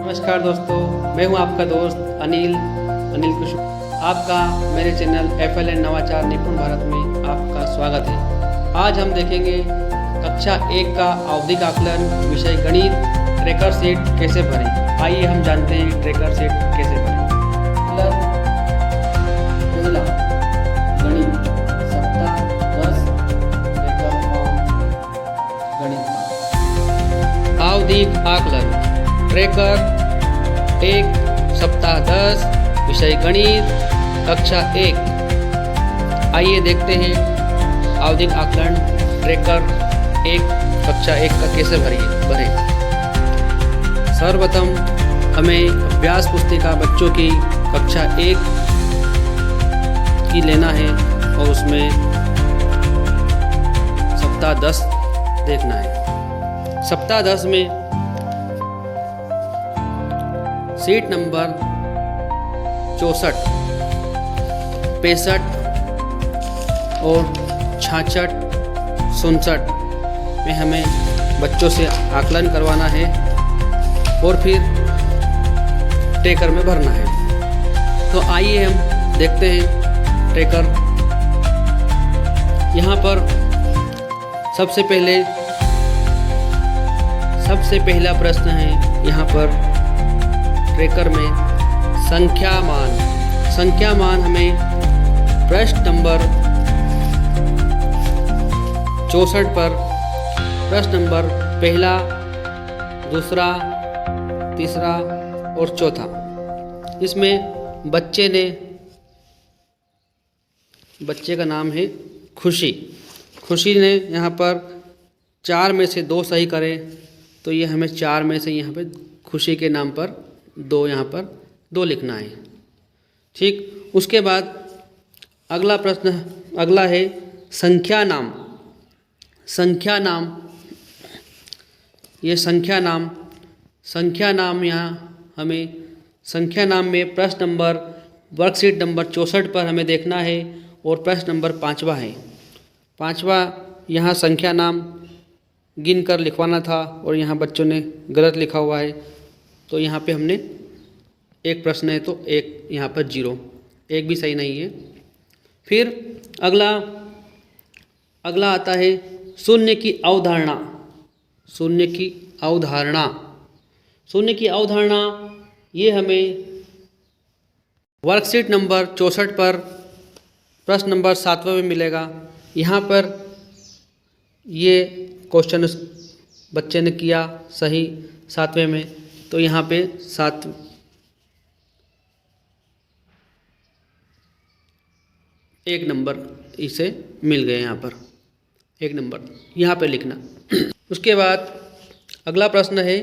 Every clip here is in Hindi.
नमस्कार दोस्तों, मैं हूं आपका दोस्त अनिल कुशवाहा। आपका मेरे चैनल FLN नवाचार निपुण भारत में आपका स्वागत है। आज हम देखेंगे कक्षा 1 का आवधिक आकलन विषय गणित ट्रैकर सेट कैसे भरें। आइए हम जानते हैं ट्रैकर सेट कैसे भरें। पहला गणित सप्ताह 10 ट्रैकर फॉर्म गणित आवधिक आकलन ट्रैकर 1 सप्ताह 10 विषय गणित कक्षा 1। आइए देखते हैं आवधिक आकलन ट्रैकर 1 कक्षा 1 का कैसे भरें। सर्वप्रथम हमें अभ्यास पुस्तिका बच्चों की कक्षा 1 की लेना है और उसमें सप्ताह 10 देखना है। सप्ताह 10 में सीट नंबर 64, 65 और 66, 67 में हमें बच्चों से आकलन करवाना है और फिर ट्रैकर में भरना है। तो आइए हम देखते हैं ट्रैकर। यहाँ पर सबसे पहला प्रश्न है। यहाँ पर ट्रैकर में संख्या मान हमें प्रश्न नंबर 64 पर प्रश्न नंबर पहला, दूसरा, तीसरा और चौथा। इसमें बच्चे का नाम है खुशी ने यहाँ पर 4 में से 2 सही करे, तो ये हमें 4 में से यहाँ पे खुशी के नाम पर 2 यहाँ पर 2 लिखना है। ठीक, उसके बाद अगला है संख्या नाम। ये संख्या नाम यहाँ हमें संख्या नाम में प्रश्न नंबर वर्कशीट नंबर 64 पर हमें देखना है और प्रश्न नंबर 5वां है। 5वां यहाँ संख्या नाम गिन कर लिखवाना था और यहाँ बच्चों ने गलत लिखा हुआ है, तो यहाँ पे हमने एक प्रश्न है तो एक यहाँ पर 0, एक भी सही नहीं है। फिर अगला आता है शून्य की अवधारणा। ये हमें वर्कशीट नंबर 64 पर प्रश्न नंबर 7वां में मिलेगा। यहाँ पर ये क्वेश्चन बच्चे ने किया सही 7वें में, तो यहाँ पे 1 नंबर इसे मिल गए। यहाँ पर 1 नंबर यहाँ पे लिखना। उसके बाद अगला प्रश्न है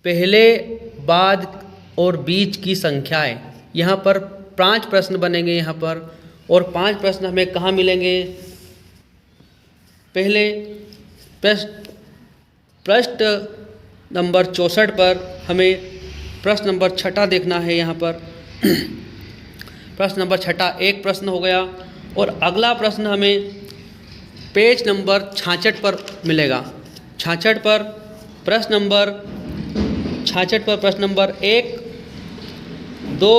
पहले, बाद और बीच की संख्याएं। यहाँ पर 5 प्रश्न बनेंगे यहाँ पर, और 5 प्रश्न हमें कहाँ मिलेंगे। पहले प्रश्न नंबर 64 पर हमें प्रश्न नंबर 6 देखना है। यहाँ पर प्रश्न नंबर 6 एक प्रश्न हो गया, और अगला प्रश्न हमें पेज नंबर 66 पर मिलेगा। 66 पर प्रश्न नंबर 1, 2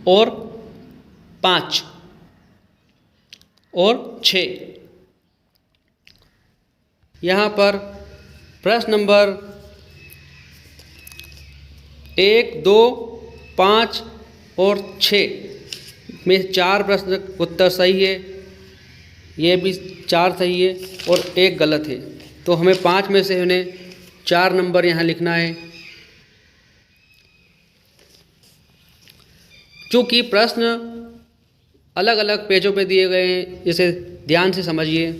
और 5 और 6। यहाँ पर प्रश्न नंबर 1, 2, 5 और 6 में 4 प्रश्न उत्तर सही है, ये भी 4 सही है और 1 गलत है। तो हमें 5 में से उन्हें 4 नंबर यहाँ लिखना है। चूँकि प्रश्न अलग अलग पेजों पे दिए गए हैं, इसे ध्यान से समझिए।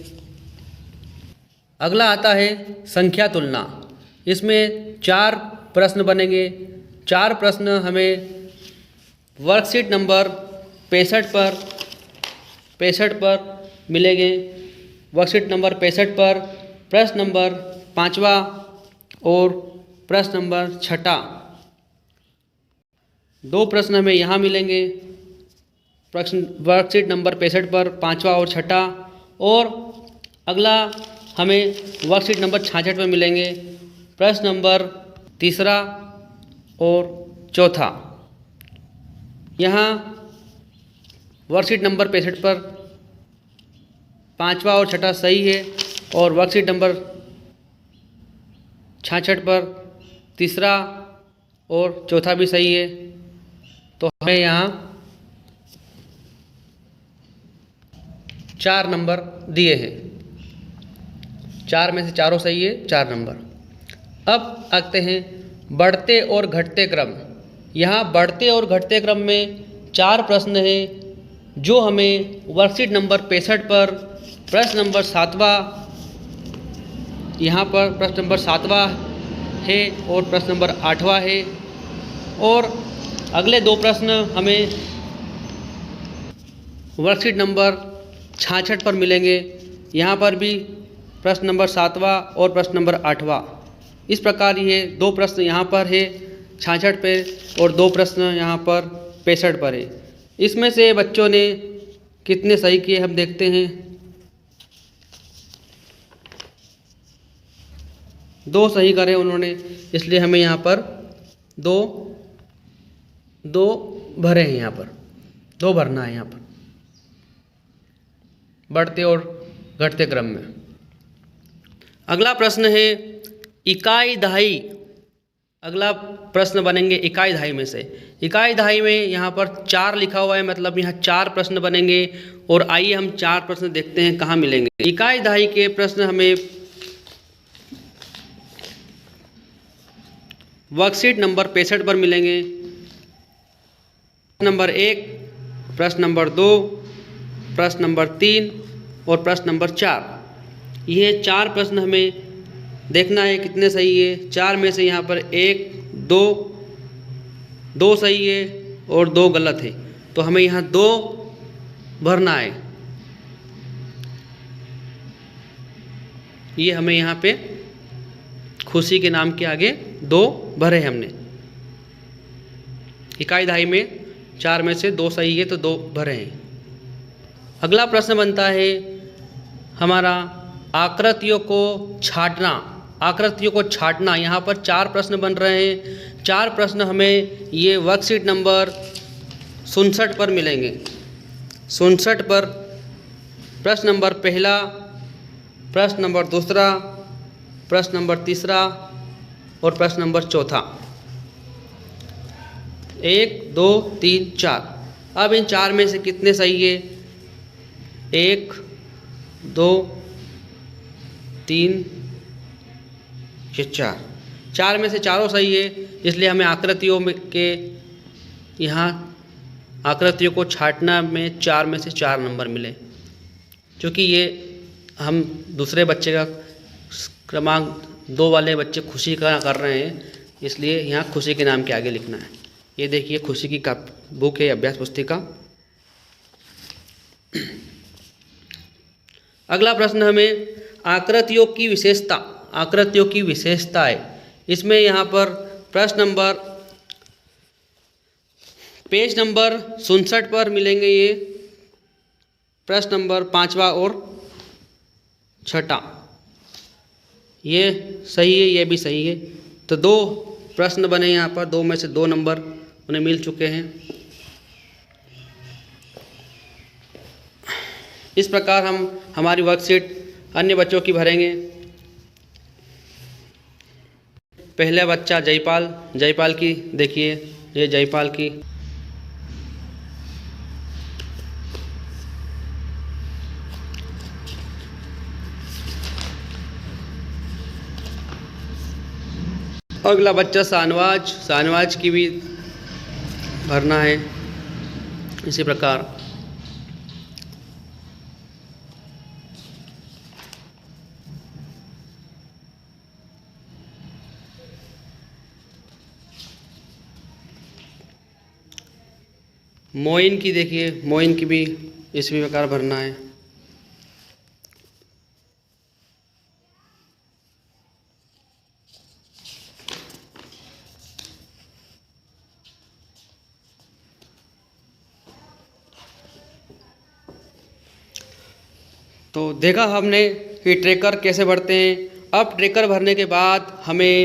अगला आता है संख्या तुलना। इसमें 4 प्रश्न बनेंगे। 4 प्रश्न हमें वर्कशीट नंबर 65 पर मिलेंगे। वर्कशीट नंबर 65 पर प्रश्न नंबर 5वां और प्रश्न नंबर 6। 2 प्रश्न हमें यहाँ मिलेंगे प्रश्न वर्कशीट नंबर 65 पर 5वां और 6। और अगला हमें वर्कशीट नंबर 66 पर मिलेंगे प्रश्न नंबर 3 और 4। यहाँ वर्कशीट नंबर 65 पर 5वां और 6ठा सही है और वर्कशीट नंबर 66 पर 3 और 4 भी सही है। तो हमें यहाँ 4 नंबर दिए हैं। 4 में से चारों सही है, 4 नंबर। अब आते हैं बढ़ते और घटते क्रम। यहाँ बढ़ते और घटते क्रम में 4 प्रश्न हैं जो हमें वर्कशीट नंबर 65 पर प्रश्न नंबर 7वां, यहाँ पर प्रश्न नंबर 7वां है और प्रश्न नंबर 8वां है। और अगले 2 प्रश्न हमें वर्कशीट नंबर 66 पर मिलेंगे। यहाँ पर भी प्रश्न नंबर 7वां और प्रश्न नंबर 8वां। इस प्रकार ये 2 प्रश्न यहाँ पर है 66 पे और 2 प्रश्न यहाँ पर 65 पर है। इसमें से बच्चों ने कितने सही किए हम देखते हैं। 2 सही करे उन्होंने, इसलिए हमें यहाँ पर 2 भरे हैं। यहाँ पर 2 भरना है यहाँ पर बढ़ते और घटते क्रम में। अगला प्रश्न है इकाई दहाई। अगला प्रश्न बनेंगे इकाई दहाई में से। इकाई दहाई में यहाँ पर 4 लिखा हुआ है, मतलब यहाँ 4 प्रश्न बनेंगे। और आइए हम 4 प्रश्न देखते हैं कहाँ मिलेंगे। इकाई दहाई के प्रश्न हमें वर्कशीट नंबर 65 पर मिलेंगे। प्रश्न नंबर 1, प्रश्न नंबर 2, प्रश्न नंबर 3 और प्रश्न नंबर 4। ये 4 प्रश्न हमें देखना है कितने सही है। 4 में से यहाँ पर 1, 2 सही है और 2 गलत है। तो हमें यहाँ 2 भरना है। ये हमें यहाँ पे खुशी के नाम के आगे 2 भरे हमने। इकाई दहाई में 4 में से 2 सही है तो 2 भरे हैं। अगला प्रश्न बनता है हमारा आकृतियों को छांटना। आकृतियों को छांटना, यहाँ पर 4 प्रश्न बन रहे हैं। 4 प्रश्न हमें ये वर्कशीट नंबर 67 पर मिलेंगे। 67 पर प्रश्न नंबर 1, प्रश्न नंबर 2, प्रश्न नंबर 3 और प्रश्न नंबर 4। 1, 2, 3, 4। अब इन 4 में से कितने सही है। 1, 2, 3, 4। 4 में से चारों सही है, इसलिए हमें आकृतियों में के यहाँ आकृतियों को छांटना में 4 में से 4 नंबर मिले। क्योंकि ये हम दूसरे बच्चे का क्रमांक 2 वाले बच्चे खुशी का कर रहे हैं, इसलिए यहाँ खुशी के नाम के आगे लिखना है। ये देखिए खुशी की बुक है, अभ्यास पुस्तिका। अगला प्रश्न हमें आकृतियों की विशेषता। आकृतियों की विशेषताएं, इसमें यहाँ पर प्रश्न नंबर पेज नंबर 67 पर मिलेंगे। ये प्रश्न नंबर 5वां और 6ठा ये सही है, ये भी सही है। तो 2 प्रश्न बने यहाँ पर, 2 में से 2 नंबर उन्हें मिल चुके हैं। इस प्रकार हम हमारी वर्कशीट अन्य बच्चों की भरेंगे। पहला बच्चा जयपाल की देखिए, ये जयपाल की। अगला बच्चा शाहनवाज की भी भरना है इसी प्रकार। मोइन की देखिए, मोइन की भी इसी प्रकार भरना है। तो देखा हमने कि ट्रैकर कैसे भरते हैं। अब ट्रैकर भरने के बाद हमें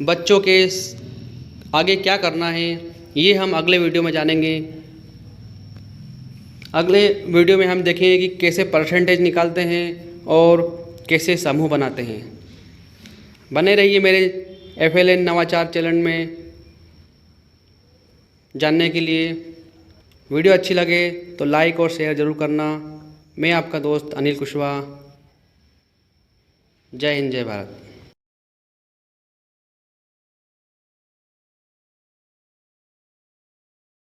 बच्चों के आगे क्या करना है ये हम अगले वीडियो में जानेंगे। अगले वीडियो में हम देखेंगे कि कैसे परसेंटेज निकालते हैं और कैसे समूह बनाते हैं। बने रहिए मेरे FLN नवाचार चैनल में जानने के लिए। वीडियो अच्छी लगे तो लाइक और शेयर ज़रूर करना। मैं आपका दोस्त अनिल कुशवाहा। जय हिंद, जय भारत।